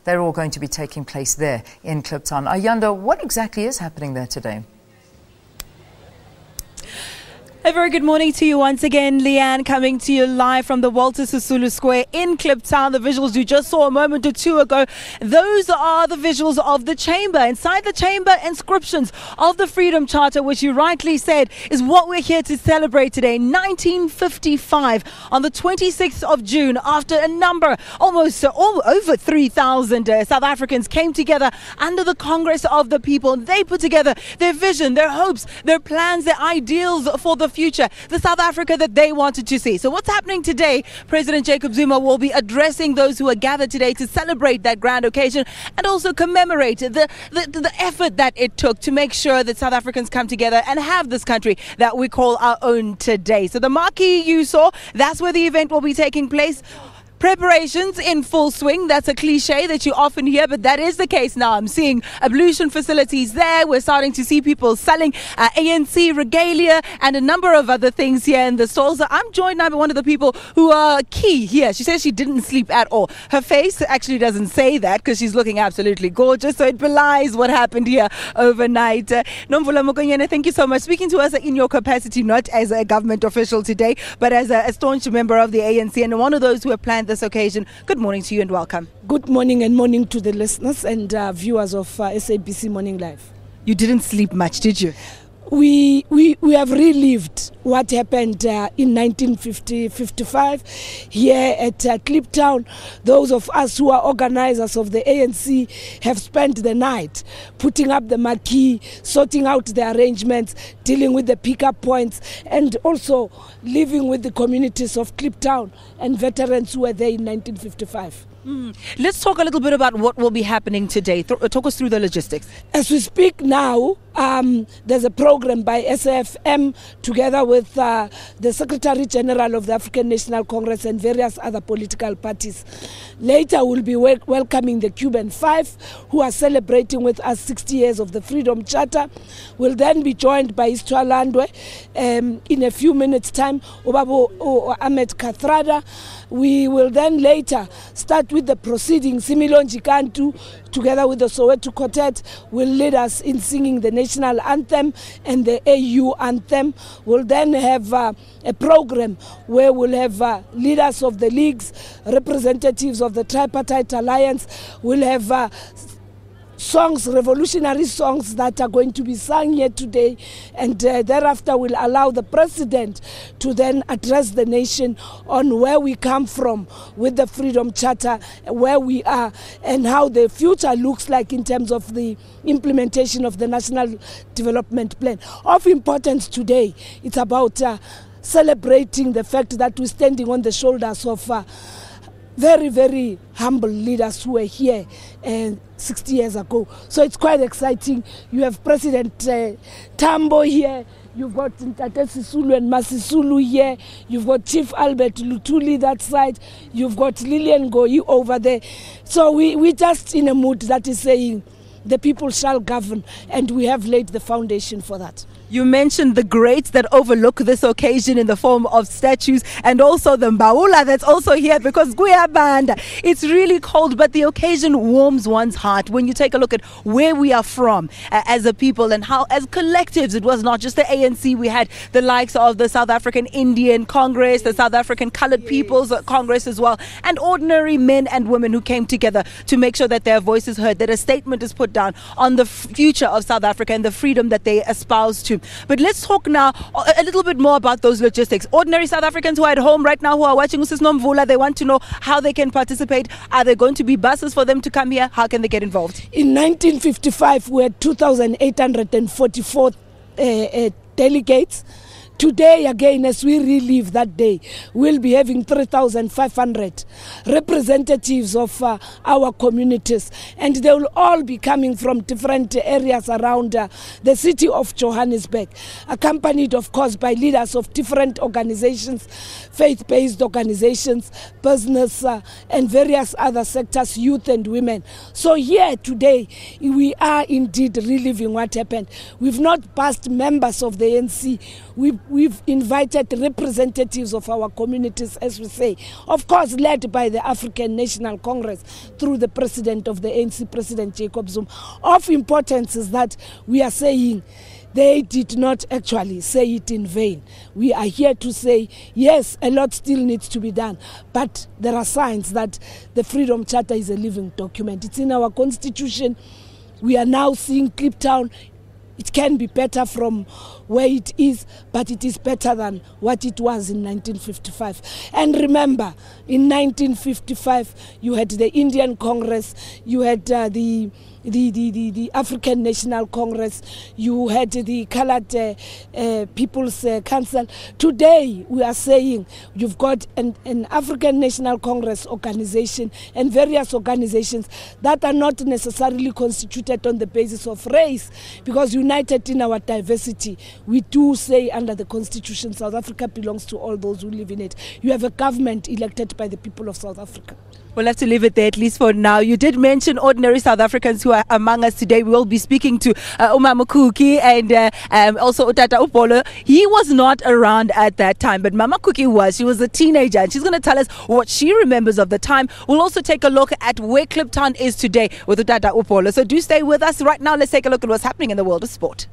they're all going to be taking place there in Kliptown. Ayanda, what exactly is happening there today? A very good morning to you once again, Leanne, coming to you live from the Walter Sisulu Square in Kliptown. The visuals you just saw a moment or two ago, those are the visuals of the chamber. Inside the chamber, inscriptions of the Freedom Charter, which you rightly said is what we're here to celebrate today. 1955, on the 26th of June, after a number, almost over 3,000 South Africans came together under the Congress of the People. They put together their vision, their hopes, their plans, their ideals for the future, the South Africa that they wanted to see. So what's happening today? President Jacob Zuma will be addressing those who are gathered today to celebrate that grand occasion and also commemorate the effort that it took to make sure that South Africans come together and have this country that we call our own today. So the marquee you saw, that's where the event will be taking place. Preparations in full swing. That's a cliche that you often hear, but that is the case now. I'm seeing ablution facilities there. We're starting to see people selling ANC regalia and a number of other things here in the stalls. I'm joined now by one of the people who are key here. She says she didn't sleep at all. Her face actually doesn't say that because she's looking absolutely gorgeous, so it belies what happened here overnight. Nomvula Mokonyane, thank you so much. Speaking to us in your capacity, not as a government official today, but as a staunch member of the ANC and one of those who have planned this occasion. Good morning to you and welcome. Good morning and morning to the listeners and viewers of SABC Morning Live. You didn't sleep much, did you? We have relived what happened in 1955 here at Kliptown. Those of us who are organizers of the ANC have spent the night putting up the marquee, sorting out the arrangements, dealing with the pickup points, and also living with the communities of Kliptown and veterans who were there in 1955. Let's talk a little bit about what will be happening today. Talk us through the logistics. As we speak now, there's a program by SAFM together with the Secretary General of the African National Congress and various other political parties. Later, we'll be welcoming the Cuban Five, who are celebrating with us 60 years of the Freedom Charter. We'll then be joined by Istwalandwe in a few minutes' time, Obabo Ahmed Kathrada. We will then later start with the proceedings. Similonji Kantu, together with the Soweto Quartet, will lead us in singing the national anthem and the AU anthem. We'll then have a program where we'll have leaders of the leagues, representatives of the Tripartite Alliance. We'll have songs, revolutionary songs that are going to be sung here today, and thereafter we'll allow the president to then address the nation on where we come from with the Freedom Charter, where we are, and how the future looks like in terms of the implementation of the National Development Plan. Of importance today, it's about celebrating the fact that we're standing on the shoulders of very, very humble leaders who were here 60 years ago. So it's quite exciting. You have President Tambo here. You've got Ntate Sisulu and Masisulu here. You've got Chief Albert Lutuli that side. You've got Lillian Goyi over there. So we're just in a mood that is saying the people shall govern, and we have laid the foundation for that. You mentioned the greats that overlook this occasion in the form of statues, and also the Mbaula that's also here because Guyabanda. It's really cold, but the occasion warms one's heart when you take a look at where we are from as a people and how as collectives it was not just the ANC. We had the likes of the South African Indian Congress, the South African Coloured People's Congress as well, and ordinary men and women who came together to make sure that their voices heard, that a statement is put down on the future of South Africa and the freedom that they espouse to. But let's talk now a little bit more about those logistics. Ordinary South Africans who are at home right now, who are watching Mrs. Nomvula, they want to know how they can participate. Are there going to be buses for them to come here? How can they get involved? In 1955, we had 2,844 delegates. Today, again, as we relive that day, we'll be having 3,500 representatives of our communities, and they will all be coming from different areas around the city of Johannesburg, accompanied, of course, by leaders of different organizations, faith-based organizations, business, and various other sectors, youth and women. So here today, we are indeed reliving what happened. We've not passed members of the ANC. We we've invited representatives of our communities, as we say, of course led by the African National Congress through the president of the ANC, President Jacob Zuma. Of importance is that we are saying they did not actually say it in vain. We are here to say, yes, a lot still needs to be done, but there are signs that the Freedom Charter is a living document. It's in our constitution. We are now seeing Kliptown. It can be better from where it is, but it is better than what it was in 1955. And remember, in 1955, you had the Indian Congress, you had the African National Congress, you had the Colored People's Council. Today, we are saying you've got an African National Congress organization and various organizations that are not necessarily constituted on the basis of race, because united in our diversity, we do say under the Constitution, South Africa belongs to all those who live in it. You have a government elected by the people of South Africa. We'll have to leave it there, at least for now. You did mention ordinary South Africans who are among us today. We will be speaking to Mama Cookie and also Utata Upolo. He was not around at that time, but Mama Cookie was. She was a teenager, and she's going to tell us what she remembers of the time. We'll also take a look at where Kliptown is today with Utata Upolo. So do stay with us. Right now, let's take a look at what's happening in the world of sport.